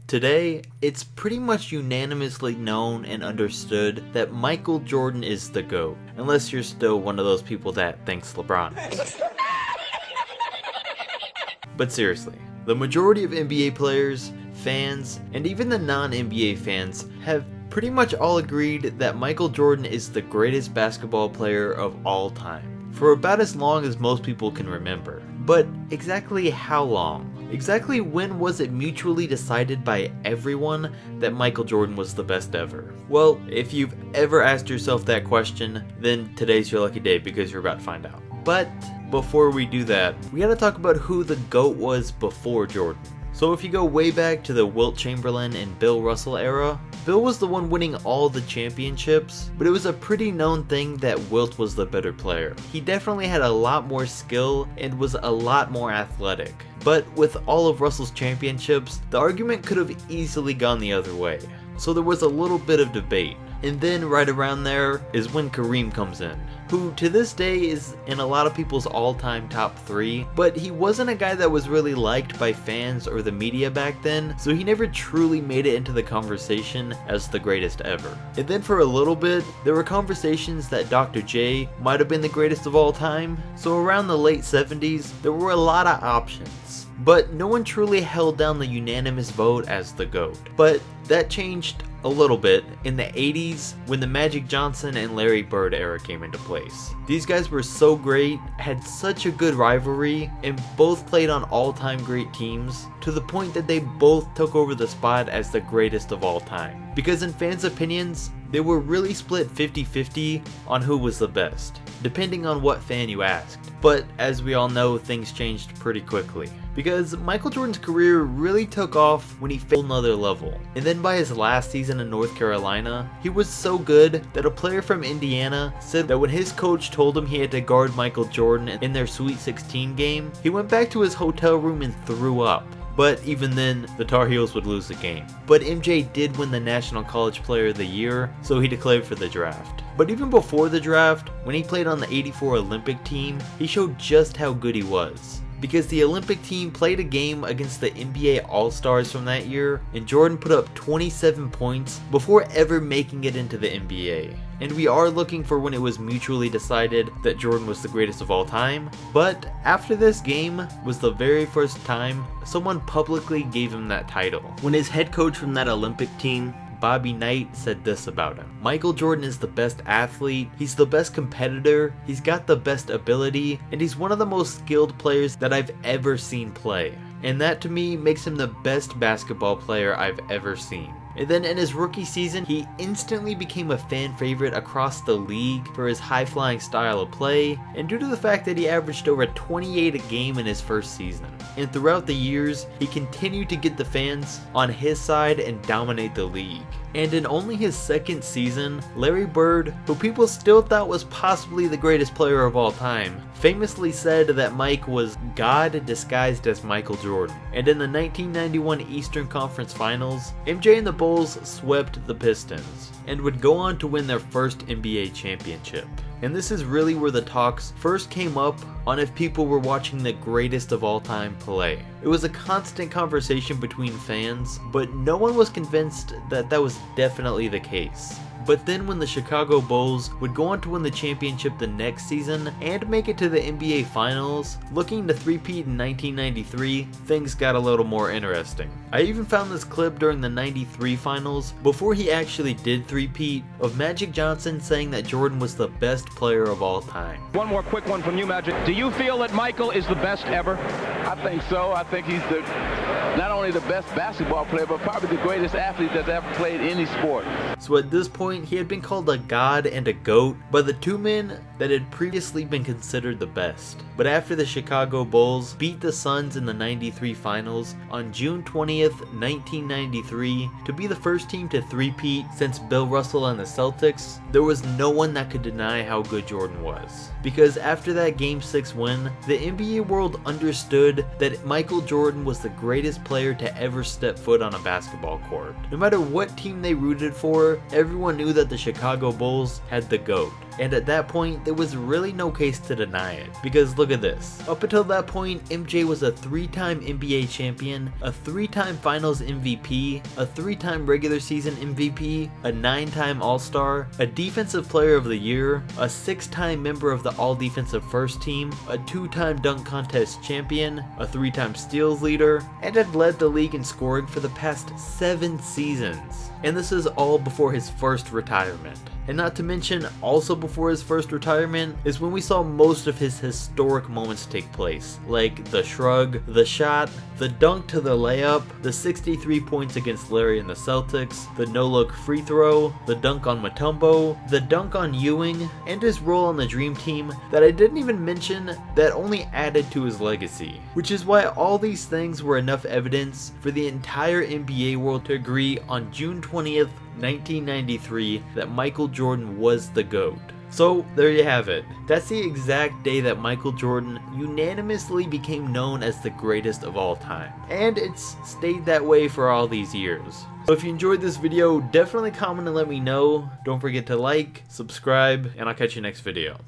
Today, it's pretty much unanimously known and understood that Michael Jordan is the GOAT, unless you're still one of those people that thinks LeBron is. But seriously, the majority of NBA players, fans, and even the non-NBA fans have pretty much all agreed that Michael Jordan is the greatest basketball player of all time, for about as long as most people can remember. But exactly how long? Exactly when was it mutually decided by everyone that Michael Jordan was the best ever? Well, if you've ever asked yourself that question, then today's your lucky day because you're about to find out. But before we do that, we gotta talk about who the GOAT was before Jordan. So if you go way back to the Wilt Chamberlain and Bill Russell era, Bill was the one winning all the championships, but it was a pretty known thing that Wilt was the better player. He definitely had a lot more skill and was a lot more athletic. But with all of Russell's championships, the argument could have easily gone the other way. So there was a little bit of debate. And then right around there is when Kareem comes in, who to this day is in a lot of people's all-time top 3, but he wasn't a guy that was really liked by fans or the media back then, so he never truly made it into the conversation as the greatest ever. And then for a little bit, there were conversations that Dr. J might have been the greatest of all time, so around the late 70s, there were a lot of options. But no one truly held down the unanimous vote as the GOAT. But that changed a little bit in the 80s when the Magic Johnson and Larry Bird era came into place. These guys were so great, had such a good rivalry, and both played on all-time great teams to the point that they both took over the spot as the greatest of all time. Because in fans' opinions, they were really split 50-50 on who was the best, depending on what fan you asked. But as we all know, things changed pretty quickly. Because Michael Jordan's career really took off when he failed another level. And then by his last season in North Carolina, he was so good that a player from Indiana said that when his coach told him he had to guard Michael Jordan in their Sweet 16 game, he went back to his hotel room and threw up. But even then, the Tar Heels would lose the game. But MJ did win the National College Player of the Year, so he declared for the draft. But even before the draft, when he played on the '84 Olympic team, he showed just how good he was. Because the Olympic team played a game against the NBA All-Stars from that year, and Jordan put up 27 points before ever making it into the NBA. And we are looking for when it was mutually decided that Jordan was the greatest of all time, but after this game was the very first time someone publicly gave him that title. When his head coach from that Olympic team, Bobby Knight, said this about him: Michael Jordan is the best athlete, he's the best competitor, he's got the best ability, and he's one of the most skilled players that I've ever seen play. And that to me makes him the best basketball player I've ever seen. And then in his rookie season, he instantly became a fan favorite across the league for his high-flying style of play, and due to the fact that he averaged over 28 a game in his first season. And throughout the years, he continued to get the fans on his side and dominate the league. And in only his second season, Larry Bird, who people still thought was possibly the greatest player of all time, famously said that Mike was God disguised as Michael Jordan. And in the 1991 Eastern Conference Finals, MJ and the Bulls swept the Pistons, and would go on to win their first NBA championship. And this is really where the talks first came up on if people were watching the greatest of all time play. It was a constant conversation between fans, but no one was convinced that that was definitely the case. But then when the Chicago Bulls would go on to win the championship the next season and make it to the NBA Finals, looking to three-peat in 1993, things got a little more interesting. I even found this clip during the 93 Finals, before he actually did three-peat, of Magic Johnson saying that Jordan was the best player of all time. One more quick one from you, Magic. Do you feel that Michael is the best ever? I think so. I think he's not only the best basketball player, but probably the greatest athlete that's ever played any sport. So at this point, he had been called a god and a GOAT by the two men that had previously been considered the best. But after the Chicago Bulls beat the Suns in the 93 Finals on June 20th, 1993, to be the first team to three-peat since Bill Russell and the Celtics, there was no one that could deny how good Jordan was. Because after that Game 6 win, the NBA world understood that Michael Jordan was the greatest player to ever step foot on a basketball court. No matter what team they rooted for, everyone knew that the Chicago Bulls had the GOAT. and at that point there was really no case to deny it. Because look at this. Up until that point, MJ was a 3-time NBA champion, a 3-time finals MVP, a 3-time regular season MVP, a 9-time All-Star, a defensive player of the year, a 6-time member of the all-defensive first team, a 2-time dunk contest champion, a 3-time steals leader, and had led the league in scoring for the past 7 seasons. And this is all before his first retirement. And not to mention, also before his first retirement is when we saw most of his historic moments take place, like the shrug, the shot, the dunk to the layup, the 63 points against Larry and the Celtics, the no-look free throw, the dunk on Mutombo, the dunk on Ewing, and his role on the Dream Team that I didn't even mention that only added to his legacy. Which is why all these things were enough evidence for the entire NBA world to agree on June 20th, 1993 that Michael Jordan was the GOAT. So there you have it. That's the exact day that Michael Jordan unanimously became known as the greatest of all time. And it's stayed that way for all these years. So if you enjoyed this video, definitely comment and let me know. Don't forget to like, subscribe, and I'll catch you next video.